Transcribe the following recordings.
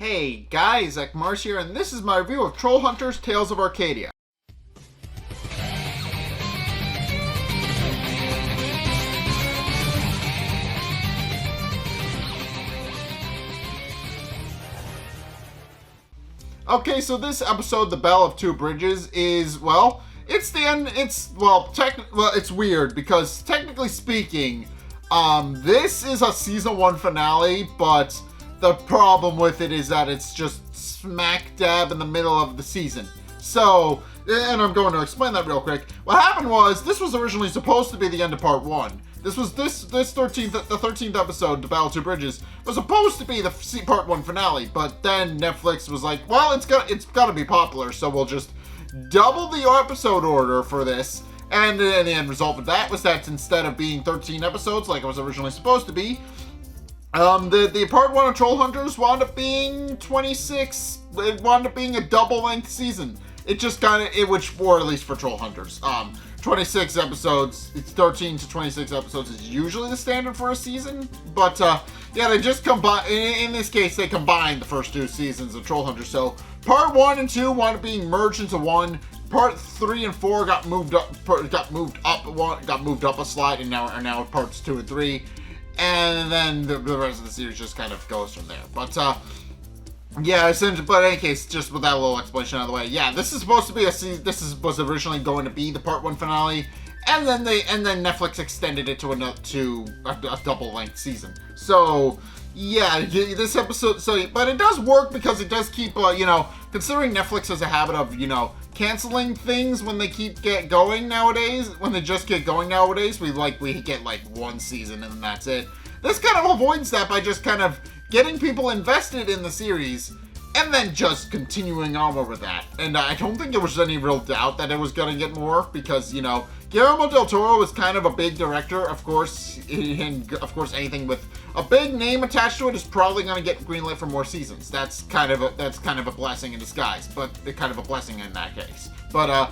Hey guys, Zack here, and this is my review of Trollhunters Tales of Arcadia. Okay, so this episode, The Bell of Two Bridges, is, well, it's the end, it's weird, because technically speaking, this is a season 1 finale, but the problem with it is that it's just smack dab in the middle of the season. So, and I'm going to explain that real quick. What happened was, this was originally supposed to be the end of part 1. This was the 13th episode, The Battle of Two Bridges, was supposed to be the part 1 finale, but then Netflix was like, well, it's got to be popular, so we'll just double the episode order for this. And the end result of that was that instead of being 13 episodes like it was originally supposed to be, the part 1 of Trollhunters wound up being 26. It wound up being a double-length season. It just or at least for Trollhunters. 26 episodes, it's 13 to 26 episodes is usually the standard for a season, but yeah, they just combine, in this case, they combined the first 2 seasons of Trollhunters, so part 1 and 2 wound up being merged into one, part 3 and 4 got moved up a slide, and now are now parts 2 and 3, and then the rest of the series just kind of goes from there, but yeah, essentially, but in any case, just with that little explanation out of the way, yeah, this is supposed to be was originally going to be the part 1 finale, and then Netflix extended it to a double-length season. So, yeah, this episode, but it does work because it does keep, considering Netflix has a habit of, canceling things when they get going nowadays, when they just get going nowadays, we get like 1 season and that's it. This kind of avoids that by just kind of getting people invested in the series, and then just continuing on with that. And I don't think there was any real doubt that it was going to get more, because, Guillermo del Toro is kind of a big director, of course, and of course anything with a big name attached to it is probably going to get greenlit for more seasons. That's kind of a blessing in disguise, but kind of a blessing in that case. But,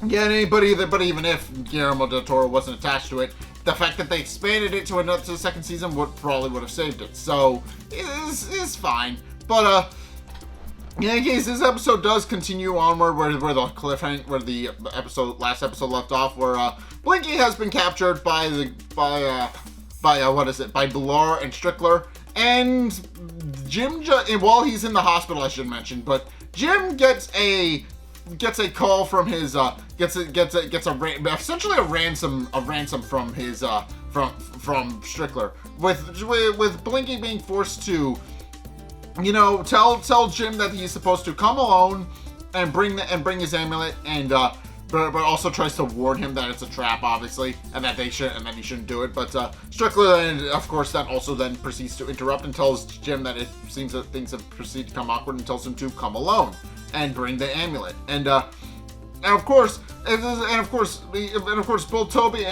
yeah, but even if Guillermo del Toro wasn't attached to it, the fact that they expanded it to the second season probably would have saved it. So, it is fine. But, in any case, this episode does continue onward where the last episode left off, where Blinky has been captured by Bular and Strickler, and Jim, while he's in the hospital, I should mention, but Jim gets a call from his essentially a ransom from his from Strickler, with Blinky being forced to tell Jim that he's supposed to come alone and bring his amulet, and but also tries to warn him that it's a trap, obviously, and that he shouldn't do it. But Strickler then, of course, then proceeds to interrupt and tells Jim that it seems that things have proceeded to become awkward, and tells him to come alone and bring the amulet. And of course, Bill Toby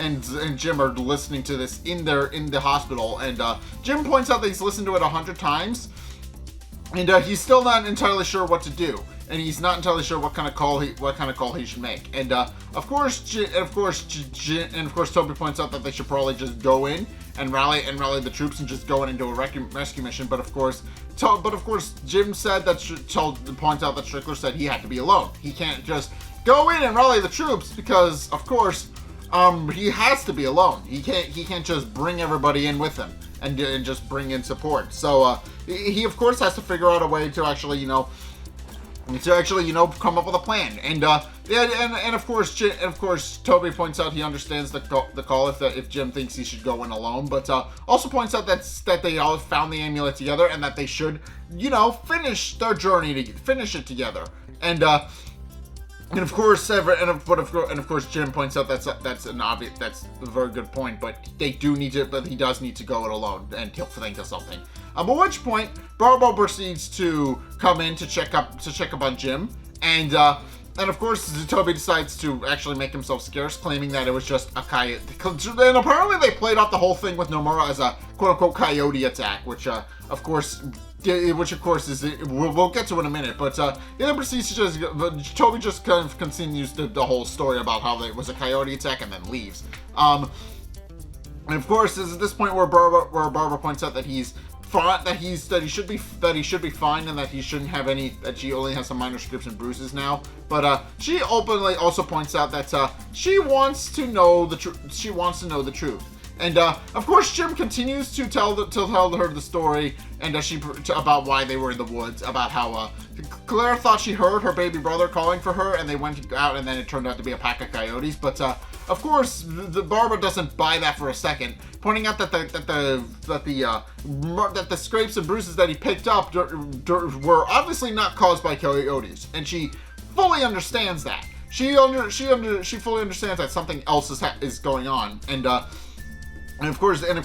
and Jim are listening to this in the hospital, and Jim points out that he's listened to it 100 times, and he's still not entirely sure what to do, and he's not entirely sure what kind of call he should make. And of course Toby points out that they should probably just go in and rally the troops and just go in and do a rescue mission. But of course, Jim said points out that Strickler said he had to be alone. He can't just go in and rally the troops because, of course, he has to be alone. He can't just bring everybody in with him and just bring in support. So he of course has to figure out a way to actually come up with a plan. And and of course Toby points out he understands the call if Jim thinks he should go in alone, but also points out that they all found the amulet together and that they should finish their journey finish it together. And of course, Jim points out that's a very good point, but he does need to go it alone and he'll think of something. At which point, Barbo proceeds to come in to check up on Jim, and of course, Toby decides to actually make himself scarce, claiming that it was just a coyote. And apparently, they played off the whole thing with Nomura as a quote-unquote coyote attack, which of course is, we'll get to in a minute, but then proceeds to Toby just kind of continues the whole story about how it was a coyote attack and then leaves. And of course, this is at this point where Barbara points out that he's fine, that he should be fine, and that he shouldn't have any, that she only has some minor scrapes and bruises now. But she openly also points out that she wants to know the truth. And of course, Jim continues to tell her the story, and about why they were in the woods, about how Claire thought she heard her baby brother calling for her, and they went out, and then it turned out to be a pack of coyotes. But of course, Barbara doesn't buy that for a second, pointing out that the scrapes and bruises that he picked up were obviously not caused by coyotes, and she fully understands that. She fully understands that something else is going on, and of course, it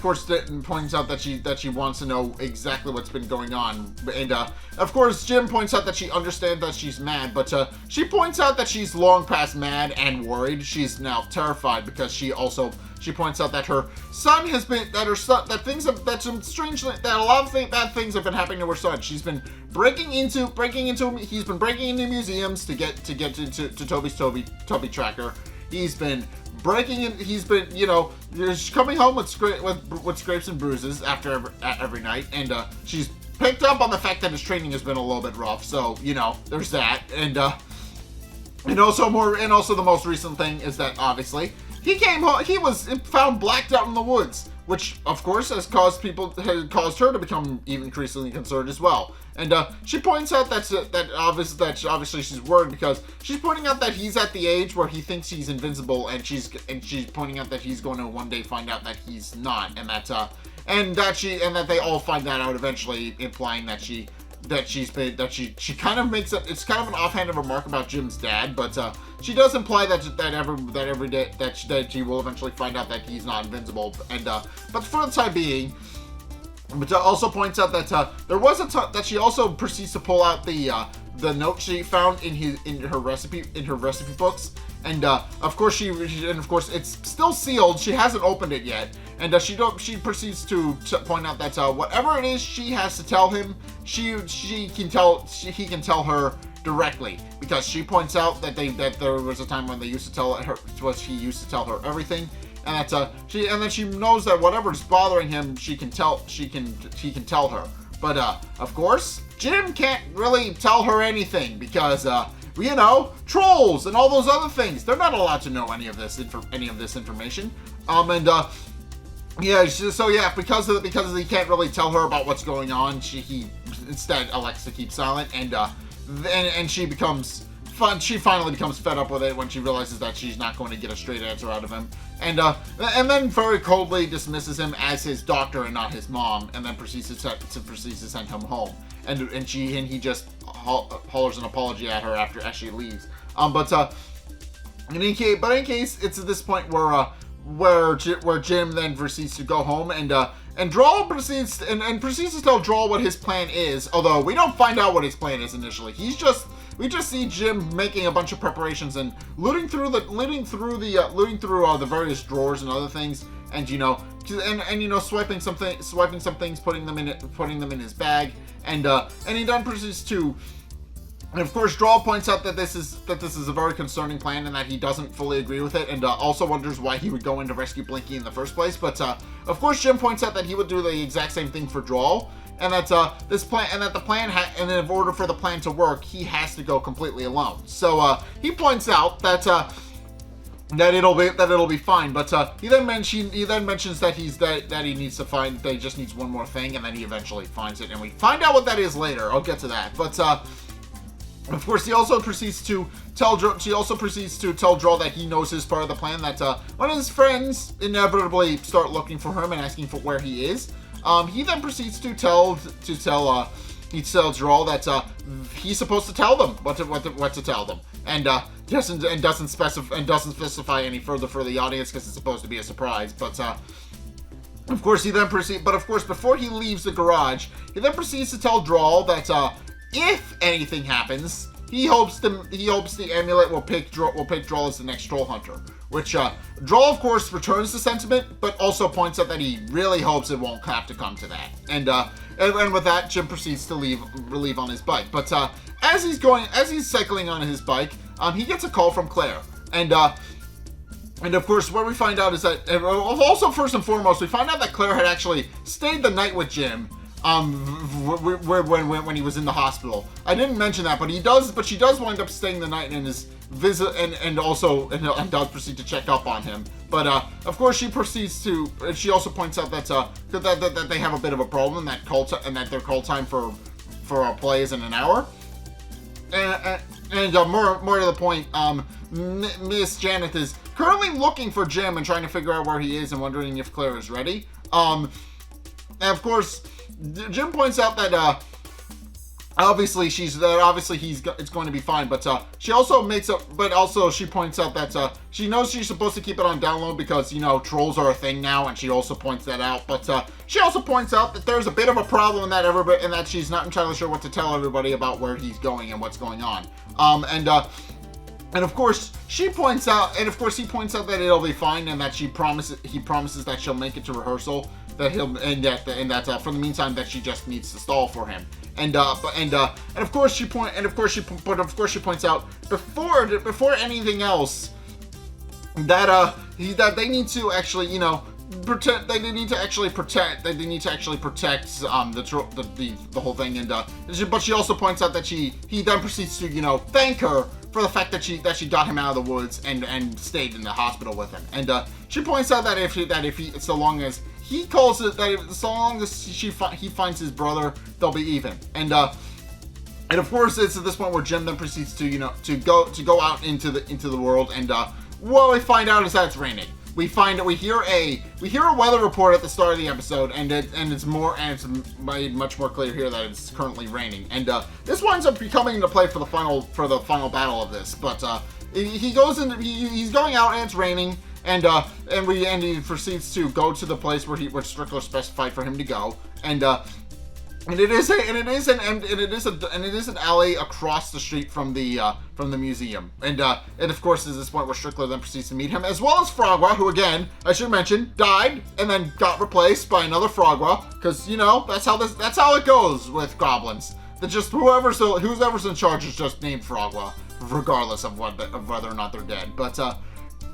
points out that she wants to know exactly what's been going on. And of course, Jim points out that she understands that she's mad, but she points out that she's long past mad and worried. She's now terrified because she points out that her son has been that a lot of bad things have been happening to her son. She's been breaking into museums to get into Toby's Toby tracker. He's been coming home with scrapes and bruises every night, and she's picked up on the fact that his training has been a little bit rough. So there's that, and also the most recent thing is that obviously he came home. He was found blacked out in the woods, which of course has caused her to become even increasingly concerned as well. And she points out that obviously she's worried because she's pointing out that he's at the age where he thinks he's invincible, and she's pointing out that he's going to one day find out that he's not, and that they all find that out eventually, implying that she kind of makes it. It's kind of an offhanded remark about Jim's dad, but she does imply that every day that she will eventually find out that he's not invincible. And but for the time being, but also points out that there was that she also proceeds to pull out the note she found in her recipe books, and of course it's still sealed. She hasn't opened it yet, and she proceeds to point out that whatever it is she has to tell him, he can tell her directly, because she points out that there was a time when he used to tell her everything. And that she knows that whatever's bothering him, he can tell her. But of course, Jim can't really tell her anything because trolls and all those other things. They're not allowed to know any of this information. Because he can't really tell her about what's going on, he instead elects to keep silent, and she finally becomes fed up with it when she realizes that she's not going to get a straight answer out of him, and then very coldly dismisses him as his doctor and not his mom, and then proceeds to send him home, and he just hollers an apology at her as she leaves. But in any case, it's at this point where Jim then proceeds to go home, and Droll proceeds to tell Droll what his plan is, although we don't find out what his plan is initially. We just see Jim making a bunch of preparations and looting through the various drawers and other things, and swiping some things, putting them in his bag, and he then proceeds to. And of course, Droll points out that this is a very concerning plan, and that he doesn't fully agree with it, and also wonders why he would go in to rescue Blinky in the first place. But of course, Jim points out that he would do the exact same thing for Droll, and that in order for the plan to work, he has to go completely alone. So he points out that it'll be fine. But he then mentions that he just needs one more thing, and then he eventually finds it, and we find out what that is later. I'll get to that, but. Of course, he also proceeds to tell Droll that he knows his part of the plan, that when his friends inevitably start looking for him and asking for where he is, he then proceeds to tell Droll that he's supposed to tell them what to tell them, and doesn't specify any further for the audience because it's supposed to be a surprise. But of course, before he leaves the garage, he then proceeds to tell Droll that if anything happens, he hopes the amulet will pick Droll as the next troll hunter. Which Droll, of course, returns the sentiment, but also points out that he really hopes it won't have to come to that. And with that, Jim proceeds to leave on his bike. But as he's cycling on his bike, he gets a call from Claire, and of course, what we find out is that also first and foremost, we find out that Claire had actually stayed the night with Jim. when he was in the hospital. I didn't mention that, but she does wind up staying the night in his visit, and does proceed to check up on him. But of course, she also points out that they have a bit of a problem, and that their call time for a play is in an hour. And more to the point, Miss Janet is currently looking for Jim and trying to figure out where he is and wondering if Claire is ready. And of course, Jim points out that obviously it's going to be fine, but she points out that she knows she's supposed to keep it on down low because trolls are a thing now, and she also points that out. But she also points out that there's a bit of a problem in that she's not entirely sure what to tell everybody about where he's going and what's going on. And of course he points out that it'll be fine, and that he promises that she'll make it to rehearsal. That for the meantime that she just needs to stall for him. And of course she points out before anything else that they need to actually protect the whole thing. But she also points out that he then proceeds to thank her for the fact that she got him out of the woods and stayed in the hospital with him. And she points out that so long as he calls it that, so long as he finds his brother, they'll be even. And of course, it's at this point where Jim then proceeds to go out into the world, and what we find out is that it's raining. We hear a weather report at the start of the episode, and it's made much more clear here that it's currently raining. And this winds up coming into play for the final battle of this. But he's going out and it's raining. And he proceeds to go to the place where Strickler specified for him to go, and it is an alley across the street from the museum, and of course is this point where Strickler then proceeds to meet him, as well as Frogwa, who again I should mention died and then got replaced by another Frogwa, because that's how it goes with goblins. That just whoever's in charge is just named Frogwa, regardless of whether or not they're dead. But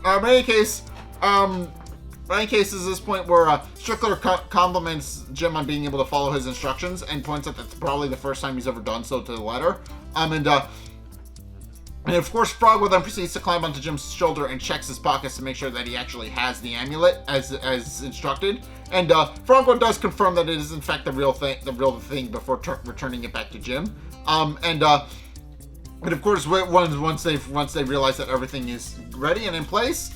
in any case, is this point where Strickler compliments Jim on being able to follow his instructions, and points out that's probably the first time he's ever done so to the letter. And of course, Frogwa then proceeds to climb onto Jim's shoulder and checks his pockets to make sure that he actually has the amulet as instructed. And Frogwa does confirm that it is in fact the real thing before returning it back to Jim. And of course, once they realize that everything is ready and in place,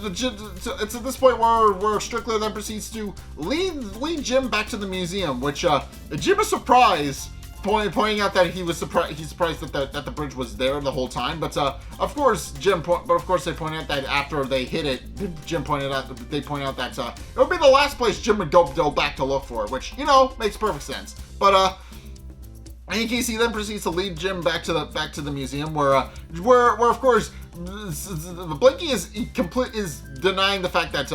it's at this point where Strickler then proceeds to lead Jim back to the museum, which Jim is surprised, pointing out that he's surprised that the bridge was there the whole time. But of course they point out that after they hit it, they point out that it would be the last place Jim would go back to look for it, which makes perfect sense. But in any case, he then proceeds to lead Jim back to the museum, where of course Blinky is denying the fact that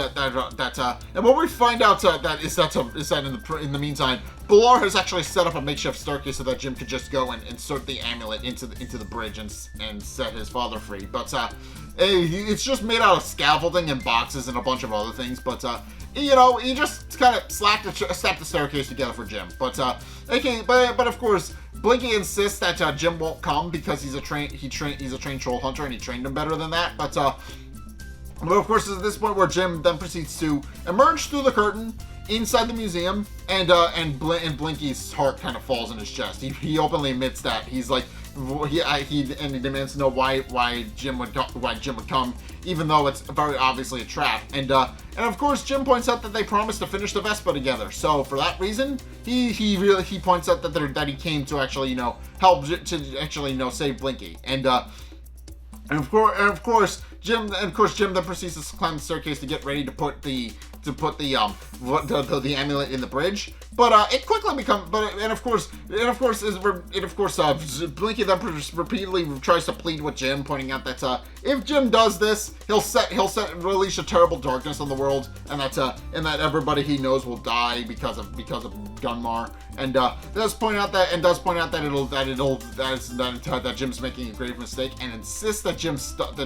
and what we find out that in the meantime, Bular has actually set up a makeshift staircase so that Jim could just go and insert the amulet into the bridge and set his father free. But it's just made out of scaffolding and boxes and a bunch of other things. But he just kind of slapped the staircase together for Jim. But but of course, Blinky insists that Jim won't come because he's a trained troll hunter and he trained him better than that. But of course, it's at this point where Jim then proceeds to emerge through the curtain inside the museum, and Blinky's heart kind of falls in his chest. He openly admits that he's like, he demands to know why Jim would come, even though it's very obviously a trap. And of course, Jim points out that they promised to finish the Vespa together. So for that reason, he points out that he came to actually help to actually save Blinky. And of course Jim then proceeds to climb the staircase to get ready to put the amulet in the bridge. But it quickly becomes, Blinky then repeatedly tries to plead with Jim, pointing out that if Jim does this, he'll release a terrible darkness on the world, and that everybody he knows will die because of Gunmar. And does point out that Jim's making a grave mistake, and insists that Jim stop.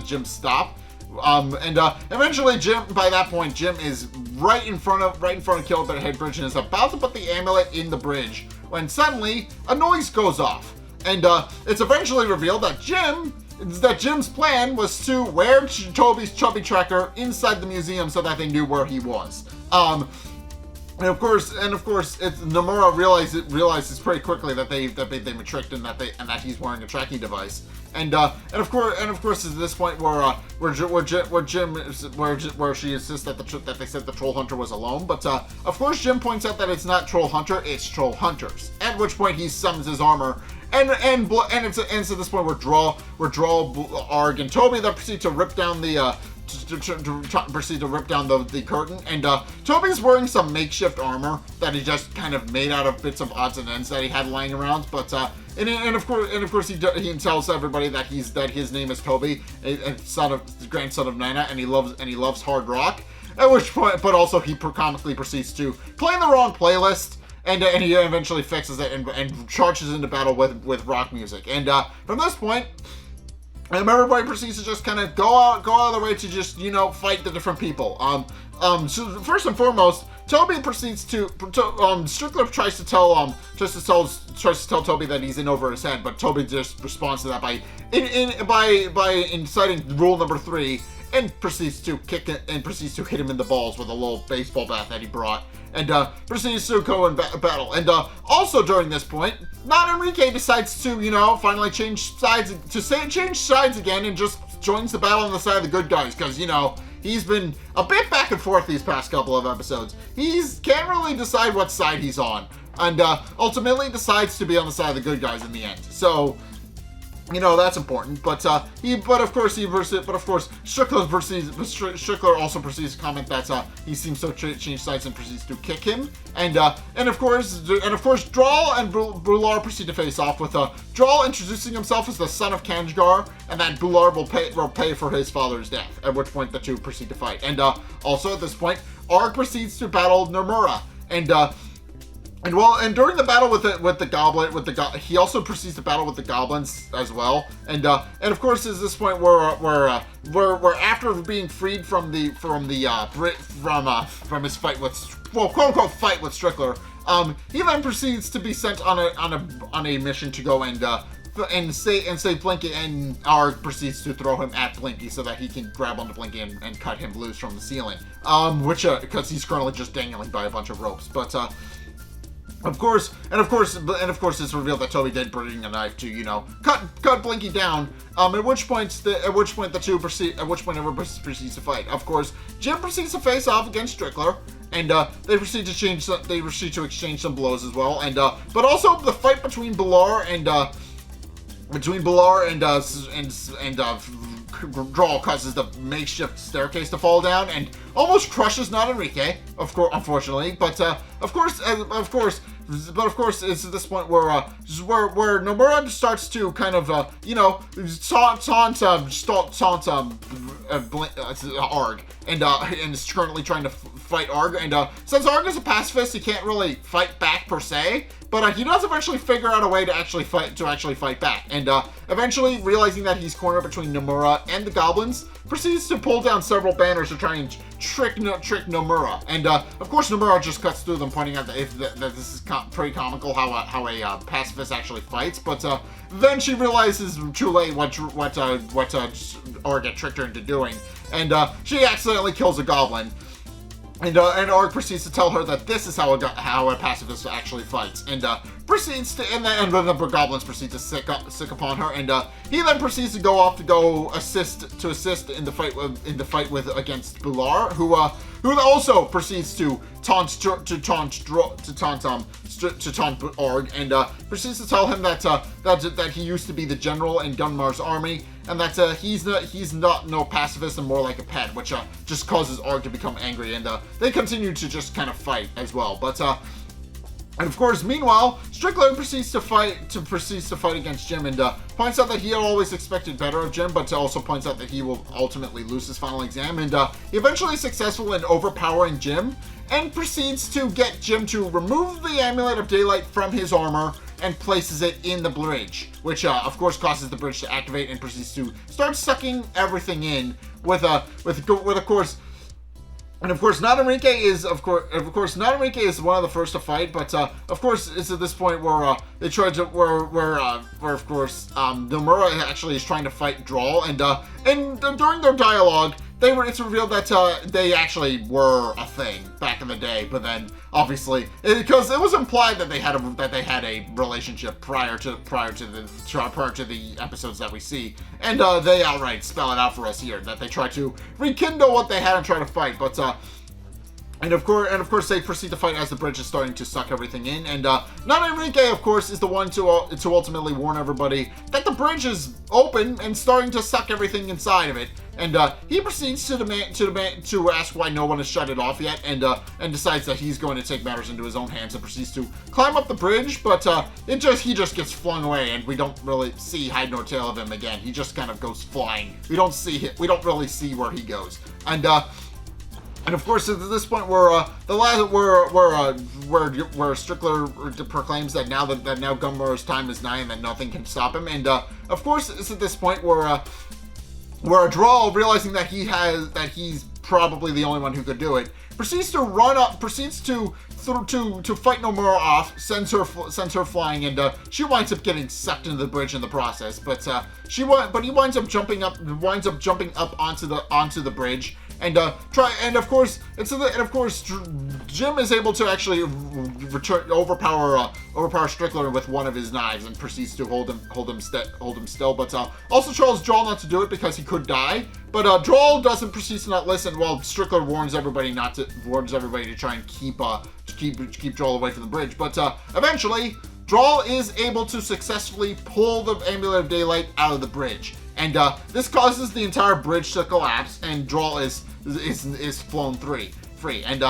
Eventually, by that point, Jim is right in front of Kilbit Head Bridge and is about to put the amulet in the bridge when suddenly a noise goes off. And it's eventually revealed that Jim's plan was to wear Toby's chubby tracker inside the museum so that they knew where he was. And of course, Nomura realizes pretty quickly that they've been tricked and that he's wearing a tracking device. And of course, at this point where she insists that they said the Trollhunter was alone, but of course Jim points out that it's not Trollhunter, it's Trollhunters. At which point he summons his armor. And it's at this point where Draw, Arg, and Toby that proceed to rip down the curtain, and Toby's wearing some makeshift armor that he just kind of made out of bits of odds and ends that he had lying around. But and of course he tells everybody that his name is Toby, grandson of Nina, and he loves hard rock. At which point, but also he comically proceeds to play the wrong playlist. And he eventually fixes it and charges into battle with rock music. And from this point, everybody proceeds to just kind of go out of the way to just, fight the different people. So first and foremost, Toby proceeds to Strickler tries to tell Toby that he's in over his head, but Toby just responds to that by inciting rule number 3. And proceeds to hit him in the balls with a little baseball bat that he brought, and proceeds to go in battle. And also during this point, Enrique decides to, finally change sides again, and just joins the battle on the side of the good guys, because he's been a bit back and forth these past couple of episodes. He can't really decide what side he's on, and ultimately decides to be on the side of the good guys in the end. So. That's important, but of course, Strickler also proceeds to comment that he seems to change sides and proceeds to kick him, and of course, Drawl and Bular proceed to face off with Drawl introducing himself as the son of Kanjgar, and that Bular will pay for his father's death. At which point the two proceed to fight, and also at this point, Arg proceeds to battle Nomura, and during the battle with the goblin, he also proceeds to battle with the goblins as well, and of course, is this point where after being freed from his fight with, quote unquote fight with Strickler, he then proceeds to be sent on a mission to go and say Blinky, and Arg proceeds to throw him at Blinky so that he can grab onto Blinky and cut him loose from the ceiling, because he's currently just dangling by a bunch of ropes, but. Of course, it's revealed that Toby did bring a knife to, cut Blinky down. At which point everybody proceeds to fight. Of course, Jim proceeds to face off against Strickler, and they proceed to exchange some blows as well. And but also the fight between Bular and Drawl causes the makeshift staircase to fall down and almost crushes Enrique, unfortunately. But of course, it's at this point where Nomura starts to kind of taunt Arg, and is currently trying to fight Arg. And since Arg is a pacifist, he can't really fight back per se. But he does eventually figure out a way to actually fight back, and eventually realizing that he's cornered between Nomura and the goblins, proceeds to pull down several banners to try and trick Nomura. And of course, Nomura just cuts through them, pointing out that this is pretty comical how a pacifist actually fights. But then she realizes too late what Arg had tricked her into doing, and she accidentally kills a goblin. And Arg proceeds to tell her that this is how a pacifist actually fights, and then the goblins proceed to sick upon her, and he then proceeds to go off to assist in the fight against Bular, who also proceeds to taunt Arg, and proceeds to tell him that he used to be the general in Gunmar's army, and that he's not no pacifist and more like a pet, which just causes Arg to become angry, and they continue to just kind of fight as well. But and of course, meanwhile, Strickler proceeds to fight against Jim, and points out that he had always expected better of Jim, but also points out that he will ultimately lose his final exam, and he eventually is successful in overpowering Jim, and proceeds to get Jim to remove the Amulet of Daylight from his armor and places it in the bridge, which of course causes the bridge to activate and proceeds to start sucking everything in with of course And of course, not Enrique is not Enrique is one of the first to fight, but of course it's at this point where they tried to where of course Nomura actually is trying to fight Droll, and during their dialogue, it's revealed that they actually were a thing back in the day, but then obviously because it was implied that they had a relationship prior to the episodes that we see, and they outright spell it out for us here that they try to rekindle what they had and try to fight, but and of course, they proceed to fight as the bridge is starting to suck everything in. And not Enrique, of course, is the one to ultimately warn everybody that the bridge is open and starting to suck everything inside of it. And he proceeds to ask why no one has shut it off yet, and decides that he's going to take matters into his own hands and proceeds to climb up the bridge. But he just gets flung away, and we don't really see hide nor tail of him again. He just kind of goes flying. We don't really see where he goes. And of course, at this point, where Strickler proclaims that now Gunmar's time is nigh and that nothing can stop him. And of course, it's at this point where Droll, realizing that he's probably the only one who could do it, proceeds to fight Nomura off, sends her flying, and she winds up getting sucked into the bridge in the process. But he winds up jumping up onto the bridge. And of course, Jim is able to actually overpower Strickler with one of his knives and proceeds to hold him still. But also tells Droll not to do it because he could die. But Droll proceeds to not listen while Strickler warns everybody to try and keep Droll away from the bridge. But eventually, Droll is able to successfully pull the Amulet of Daylight out of the bridge. And this causes the entire bridge to collapse, and Droll is flown free. And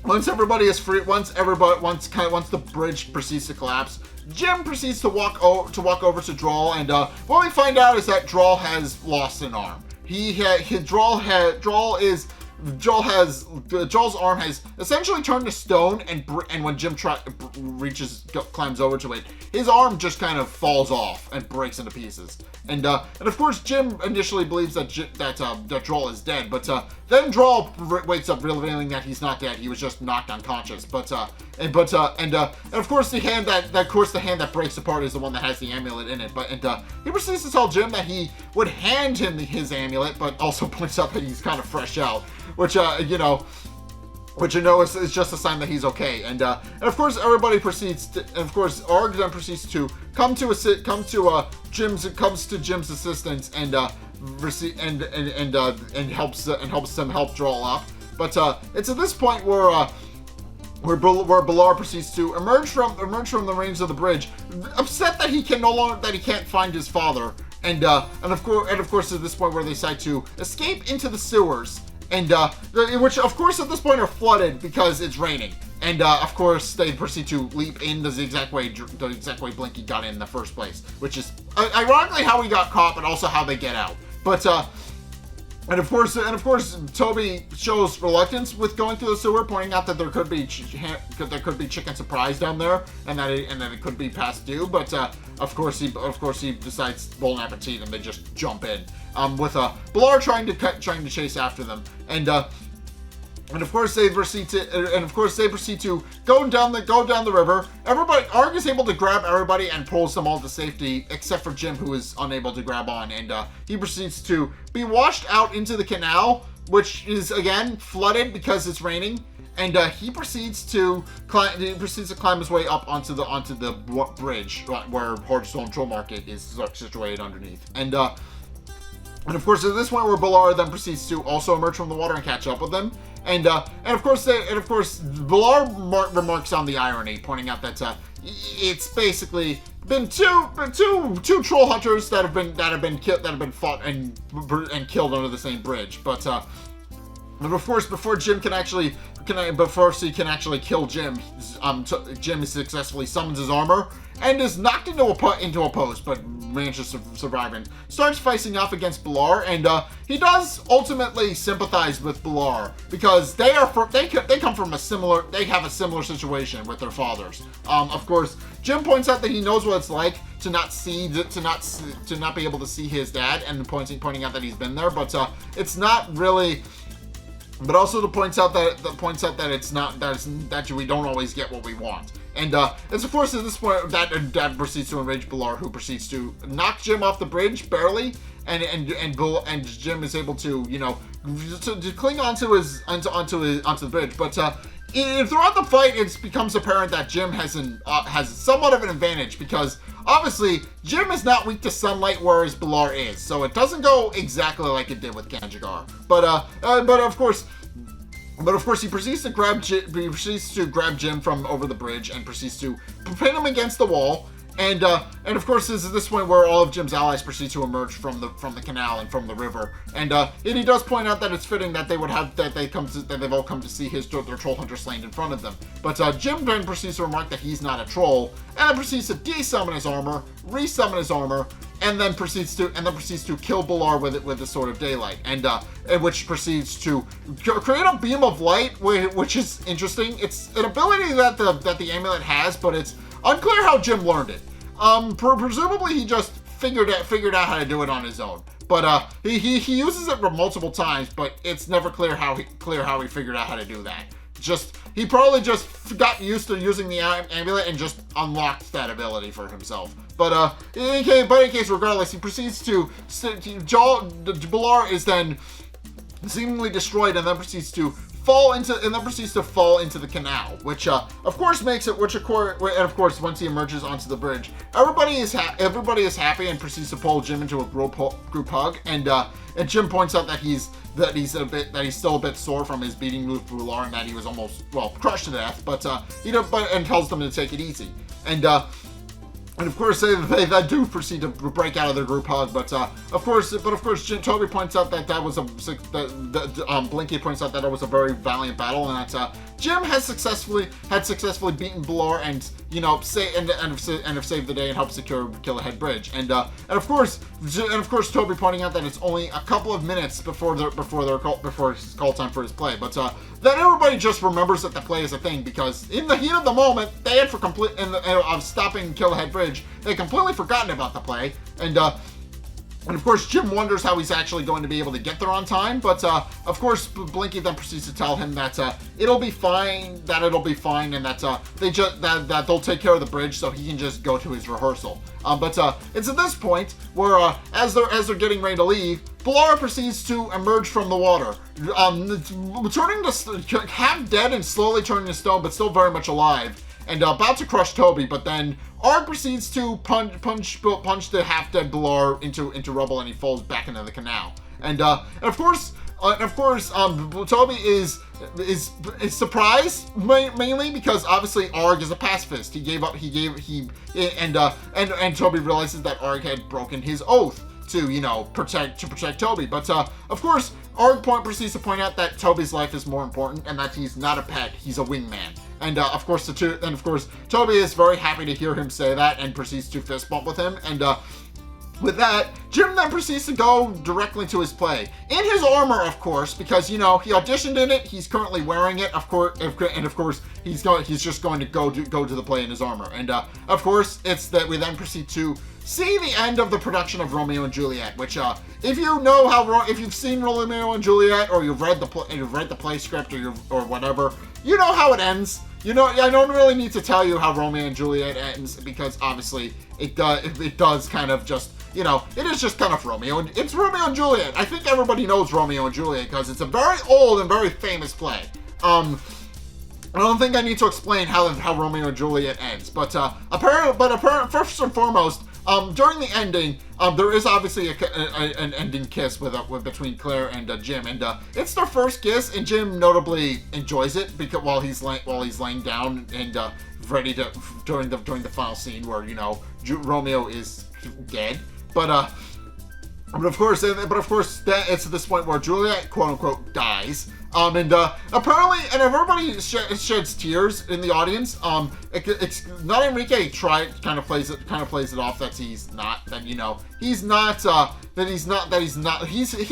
once everybody is free, once the bridge proceeds to collapse, Jim proceeds to walk over to Droll, and what we find out is that Droll has lost an arm. Droll's arm has essentially turned to stone, and when Jim climbs over to it, his arm just kind of falls off and breaks into pieces. And of course, Jim initially believes that Droll is dead, but then Droll wakes up revealing that he's not dead. He was just knocked unconscious. But of course the hand that breaks apart is the one that has the amulet in it. But he proceeds to tell Jim that he would hand him his amulet, but also points out that he's kind of fresh out, which is just a sign that he's okay. And of course everybody proceeds to, and of course Arg then proceeds to comes to Jim's assistance and helps them help Droll up. But it's at this point where Bular proceeds to emerge from the range of the bridge, upset that he can't find his father. And of course at this point where they decide to escape into the sewers. And which of course at this point are flooded because it's raining. And of course they proceed to leap in the exact way Blinky got in the first place, which is ironically how we got caught, but also how they get out. But and of course Toby shows reluctance with going through the sewer, pointing out that there could be chicken surprise down there, and that it could be past due. But of course he decides bon appetit, and they just jump in. With Bular trying to chase after them, and of course they proceed to go down the river. Arg is able to grab everybody and pulls them all to safety, except for Jim, who is unable to grab on, and he proceeds to be washed out into the canal, which is again flooded because it's raining. And he proceeds to climb his way up onto the bridge where Hardstone Troll Market is situated underneath. And of course, at this point, where Bular then proceeds to also emerge from the water and catch up with them, and of course, Bular remarks on the irony, pointing out that it's basically been two troll hunters that have been fought and killed under the same bridge, but of course, before he can actually kill Jim, Jim successfully summons his armor and is knocked into a post, but manages to survive and starts facing off against Bular. And he does ultimately sympathize with Bular because they have a similar situation with their fathers. Of course, Jim points out that he knows what it's like to not be able to see his dad, and pointing out that he's been there, but it's not really but also points out that it's not that we don't always get what we want. And it's of course at this point that proceeds to enrage Bular, who proceeds to knock Jim off the bridge barely, and Jim is able to, you know, to cling onto the bridge. But throughout the fight, it becomes apparent that Jim has somewhat of an advantage, because obviously Jim is not weak to sunlight, whereas Bular is. So it doesn't go exactly like it did with Ganjigar. But of course, he proceeds to grab Jim from over the bridge and proceeds to pin him against the wall. And of course, this is this point where all of Jim's allies proceed to emerge from the canal and from the river. And he does point out that it's fitting that they've all come to see their troll hunter slain in front of them. But Jim then proceeds to remark that he's not a troll, and then proceeds to desummon his armor, resummon his armor, and then proceeds to kill Bular with the Sword of Daylight, and which proceeds to create a beam of light, which is interesting. It's an ability that the amulet has, but it's unclear how Jim learned it. Presumably he just figured out how to do it on his own. But he uses it multiple times, but it's never clear how he figured out how to do that. He probably just got used to using the amulet and just unlocked that ability for himself. But in any case, regardless, he proceeds to Bular is then seemingly destroyed, and then proceeds to fall into the canal, which of course makes it, and of course once he emerges onto the bridge, everybody is happy and proceeds to pull Jim into a group hug, and Jim points out that he's still a bit sore from his beating with Bular, and that he was almost crushed to death, but and tells them to take it easy, and of course, they do proceed to break out of their group hug, but of course, Toby points out that Blinky points out that it was a very valiant battle, and that Jim had successfully beaten Bular, and have saved the day and helped secure Killerhead Bridge, and of course, Toby pointing out that it's only a couple of minutes before it's call time for his play, but then everybody just remembers that the play is a thing, because in the heat of the moment, they had of stopping Killerhead Bridge, they completely forgotten about the play, and of course Jim wonders how he's actually going to be able to get there on time, but of course Blinky then proceeds to tell him that it'll be fine, and that they'll take care of the bridge, so he can just go to his rehearsal. But it's at this point where as they're getting ready to leave, Bular proceeds to emerge from the water, turning to half dead and slowly turning to stone, but still very much alive, and about to crush Toby, but then Arg proceeds to punch the half-dead Bular into rubble, and he falls back into the canal. And of course, Toby is surprised mainly because obviously Arg is a pacifist. And Toby realizes that Arg had broken his oath to protect Toby. But of course, Arg proceeds to point out that Toby's life is more important, and that he's not a pet, he's a wingman. And of course, Toby is very happy to hear him say that, and proceeds to fist bump with him. And with that, Jim then proceeds to go directly to his play in his armor, of course, because he auditioned in it. He's currently wearing it, of course, and of course he's just going to go to the play in his armor. And of course, it's that we then proceed to see the end of the production of Romeo and Juliet, which if you've seen Romeo and Juliet, or you've read the play script, or whatever, you know how it ends. I don't really need to tell you how Romeo and Juliet ends, because obviously it does kind of just, it is just kind of Romeo. It's Romeo and Juliet. I think everybody knows Romeo and Juliet because it's a very old and very famous play. I don't think I need to explain how Romeo and Juliet ends, but first and foremost, during the ending, there is obviously an ending kiss between Claire and Jim, and it's their first kiss, and Jim notably enjoys it because while he's laying down and ready to during the final scene where Romeo is dead, but of course it's at this point where Juliet quote unquote dies. Apparently, and everybody sheds tears in the audience. It's not Enrique kind of plays it off that he's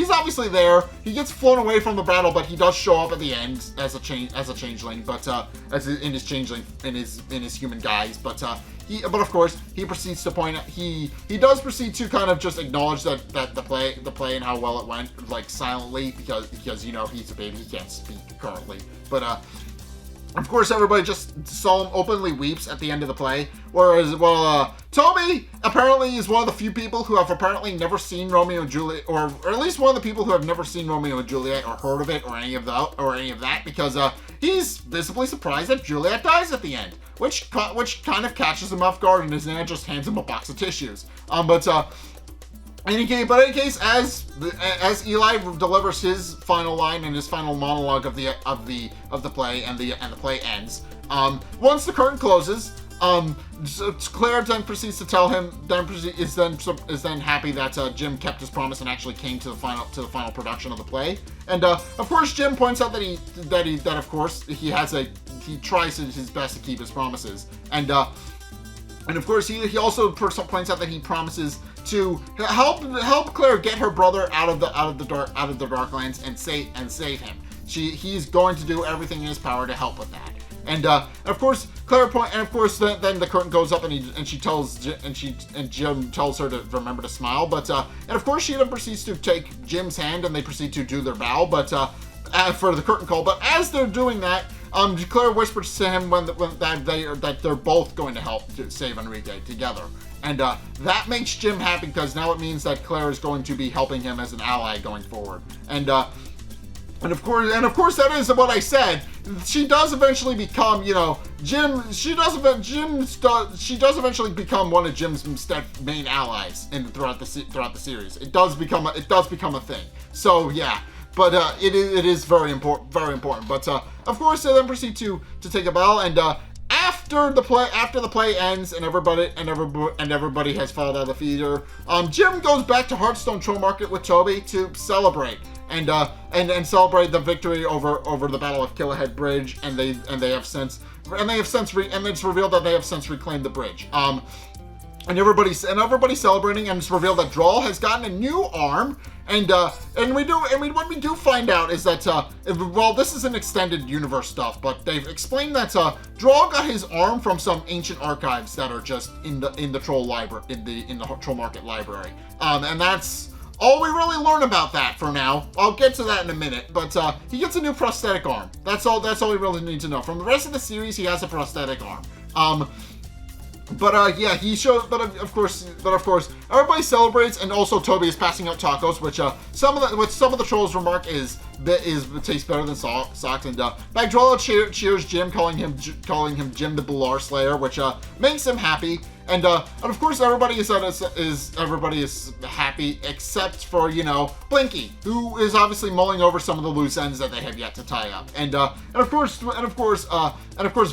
obviously there. He gets flown away from the battle, but he does show up at the end as a changeling, but in his human guise. But but of course, he proceeds to point out, he does proceed to kind of just acknowledge that the play and how well it went, like, silently, because you know, he's a baby, he can't speak currently. But, of course, everybody just openly weeps at the end of the play. Whereas, well, Toby apparently is one of the few people who have apparently never seen Romeo and Juliet, or at least one of the people who have never seen Romeo and Juliet or heard of it or any of that, because he's visibly surprised that Juliet dies at the end, which kind of catches him off guard, and his nana just hands him a box of tissues. In any case, as Eli delivers his final line and his final monologue of the play, and the play ends, once the curtain closes, Claire then proceeds to tell him, is then happy that Jim kept his promise and actually came to the final production of the play. And of course, Jim points out that of course he tries his best to keep his promises, and of course he also points out that he promises to help Claire get her brother out of the Darklands and save him. He's going to do everything in his power to help with that. And of course, then the curtain goes up, and Jim tells her to remember to smile. But and of course, she then proceeds to take Jim's hand, and they proceed to do their vow. But for the curtain call. But as they're doing that, Claire whispers to him that they're both going to help to save Enrique together. And that makes Jim happy, because now it means that Claire is going to be helping him as an ally going forward. And of course, that is what I said. She does eventually become, you know, she does eventually become one of Jim's main allies throughout the series. It does become a thing. So yeah. But it is very important. But of course, they then proceed to take a bow, and after the play ends and everybody has filed out of the theater, Jim goes back to Hearthstone Troll Market with Toby to celebrate and celebrate the victory over the Battle of Killahead Bridge, and it's revealed that they have since reclaimed the bridge. And everybody's celebrating, and it's revealed that Droll has gotten a new arm, and what we do find out is that well, this is an extended universe stuff, but they've explained that Droll got his arm from some ancient archives that are just in the Troll library, in the Troll Market library, and that's all we really learn about that for now. I'll get to that in a minute, but he gets a new prosthetic arm. That's all we really need to know. From the rest of the series, he has a prosthetic arm. Yeah, he shows. But of course, everybody celebrates, and also Toby is passing out tacos, which some of the trolls remark tastes better than socks. And Magdrella cheers Jim, calling him Jim the Bular Slayer, which makes him happy. And of course, everybody is happy except for, you know, Blinky, who is obviously mulling over some of the loose ends that they have yet to tie up. And of course,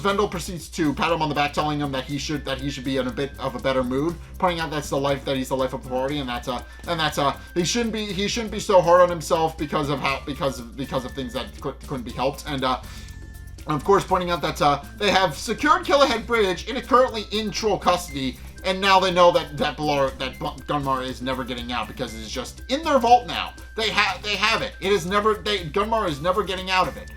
Vendel proceeds to pat him on the back, telling him that he should be in a bit of a better mood, pointing out that he's the life of the party, and that he shouldn't be so hard on himself because of things that couldn't be helped. And of course, pointing out that they have secured Killahead Bridge. It is currently in Troll custody, and now they know that Gunmar is never getting out, because it is just in their vault now. They have it. Gunmar is never getting out of it.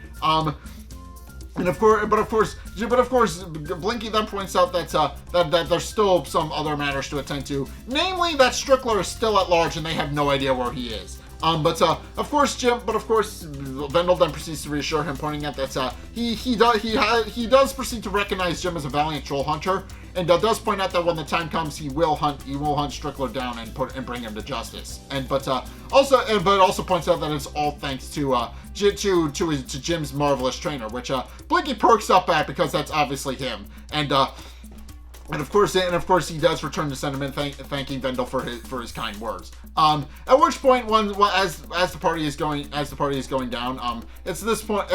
But of course, Blinky then points out that there's still some other matters to attend to, namely that Strickler is still at large and they have no idea where he is. Of course, Vendel then proceeds to reassure him, pointing out that he does proceed to recognize Jim as a valiant troll hunter, and does point out that when the time comes, he will hunt Strickler down and bring him to justice. But also points out that it's all thanks to Jim's marvelous trainer, which Blinky perks up at, because that's obviously him. And of course, he does return to sentiment, thanking Vendel for his kind words. At which point, as the party is going down, it's this point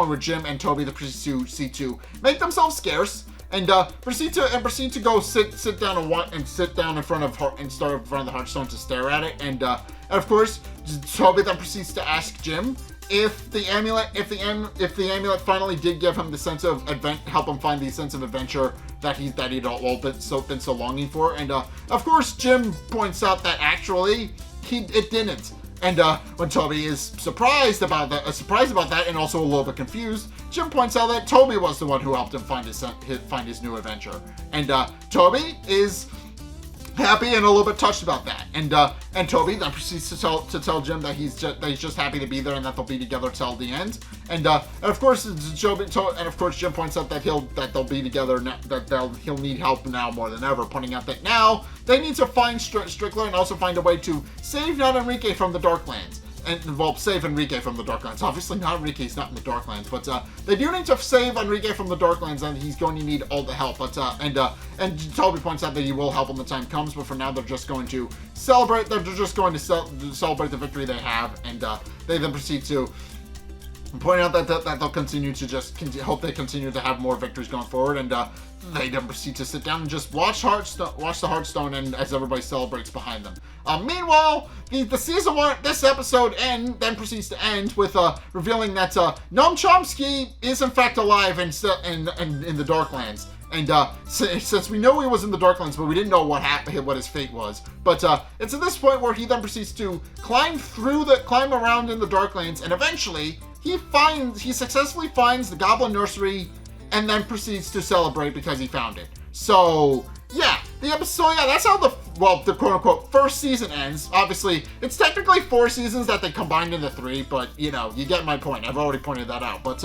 where Jim and Toby proceed to make themselves scarce, and proceed to go sit down in front of the Hearthstone to stare at it. And of course, Toby then proceeds to ask Jim if the amulet finally did give him the sense of help him find the sense of adventure that he'd all been so longing for. And of course, Jim points out that actually it didn't. And when Toby is surprised about that, and also a little bit confused, Jim points out that Toby was the one who helped him find his new adventure. And Toby is happy and a little bit touched about that. And Toby then proceeds to tell Jim that he's just happy to be there and that they'll be together till the end. And of course Jim points out that they'll be together, he'll need help now more than ever, pointing out that now they need to find Strickler and also find a way to save not Enrique from the Darklands. And, save Enrique from the Darklands. Obviously, not Enrique's not in the Darklands, but they do need to save Enrique from the Darklands, and he's going to need all the help. But and Toby points out that he will help when the time comes, but for now they're just going to celebrate. They're just going to celebrate the victory they have, and they then proceed to point out that they'll continue to hope they continue to have more victories going forward, and they then proceed to sit down and just watch the Hearthstone, and as everybody celebrates behind them. Meanwhile, the season 1, this episode then proceeds to end with revealing that Noam Chomsky is in fact alive and in the Darklands. And since we know he was in the Darklands, but we didn't know what his fate was. But it's at this point where he then proceeds to climb around in the Darklands, and eventually he successfully finds the Goblin Nursery, and then proceeds to celebrate because he found it. So yeah, that's how the quote-unquote first season ends. Obviously, it's technically 4 seasons that they combined into 3, but you get my point. I've already pointed that out. But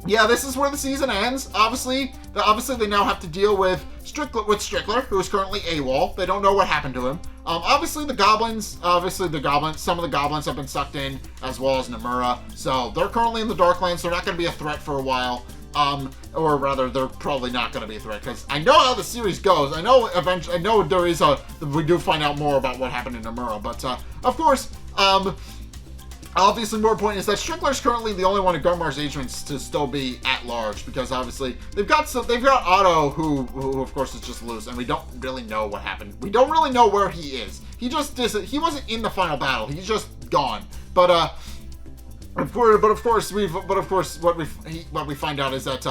yeah, this is where the season ends. Obviously they now have to deal with Strickler, who is currently AWOL. They don't know what happened to him. Some of the goblins have been sucked in, as well as Nomura. So they're currently in the Darklands. They're not going to be a threat for a while. Or rather, they're probably not going to be a threat, because I know how the series goes. I know we do find out more about what happened to Nomura, but of course, obviously more important is that Strickler's currently the only one of Gunmar's agents to still be at large, because obviously they've got Otto, who of course is just loose, and we don't really know what happened. We don't really know where he is. He wasn't in the final battle. He's just gone. But of course, what we find out is that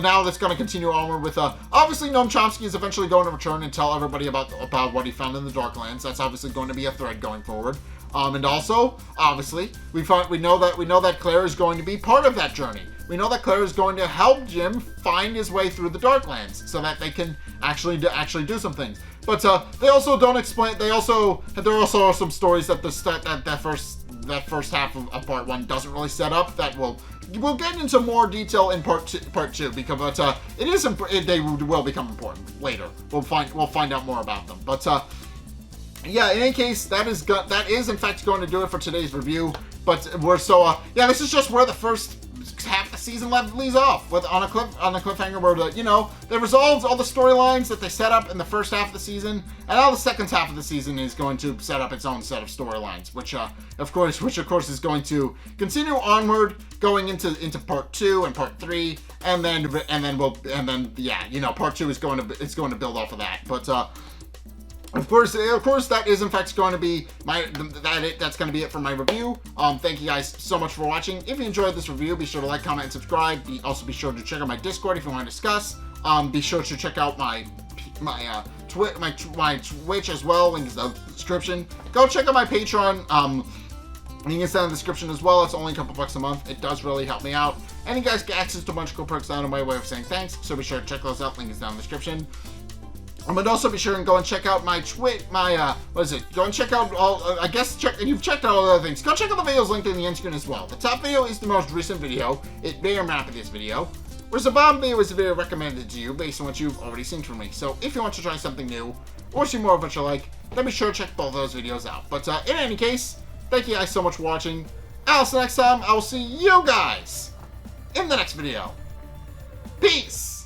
now that's going to continue onward with obviously Noam Chomsky is eventually going to return and tell everybody about what he found in the Darklands. That's obviously going to be a thread going forward. And also, obviously, we know that Claire is going to be part of that journey. We know that Claire is going to help Jim find his way through the Darklands so that they can actually do some things. But they also don't explain. There also are some stories that that first half of part 1 doesn't really set up. That we'll get into more detail in part 2 because they will become important later. We'll find out more about them. But yeah, in any case, that is in fact going to do it for today's review. But this is just where the first half of the season leaves off on a cliffhanger where they resolved all the storylines that they set up in the first half of the season, and now the second half of the season is going to set up its own set of storylines, which of course is going to continue onward, going into part 2 and part 3, and then part 2 is going to build off of that. But Of course, that is in fact going to be that's going to be it for my review. Thank you guys so much for watching. If you enjoyed this review, be sure to like, comment, and subscribe. Also be sure to check out my Discord if you want to discuss. Be sure to check out my Twitch as well. Link is in the description. Go check out my Patreon. Link is down in the description as well. It's only a couple bucks a month. It does really help me out. And you guys get access to a bunch of cool perks down in my way of saying thanks. So be sure to check those out. Link is down in the description. But also be sure and go and check out my Go and check out all, you've checked out all the other things. Go check out the videos linked in the end screen as well. The top video is the most recent video. It may or may not be this video. Whereas the bottom video is the video recommended to you based on what you've already seen from me. So if you want to try something new, or see more of what you like, then be sure to check both those videos out. But in any case, thank you guys so much for watching. Until next time, I will see you guys in the next video. Peace!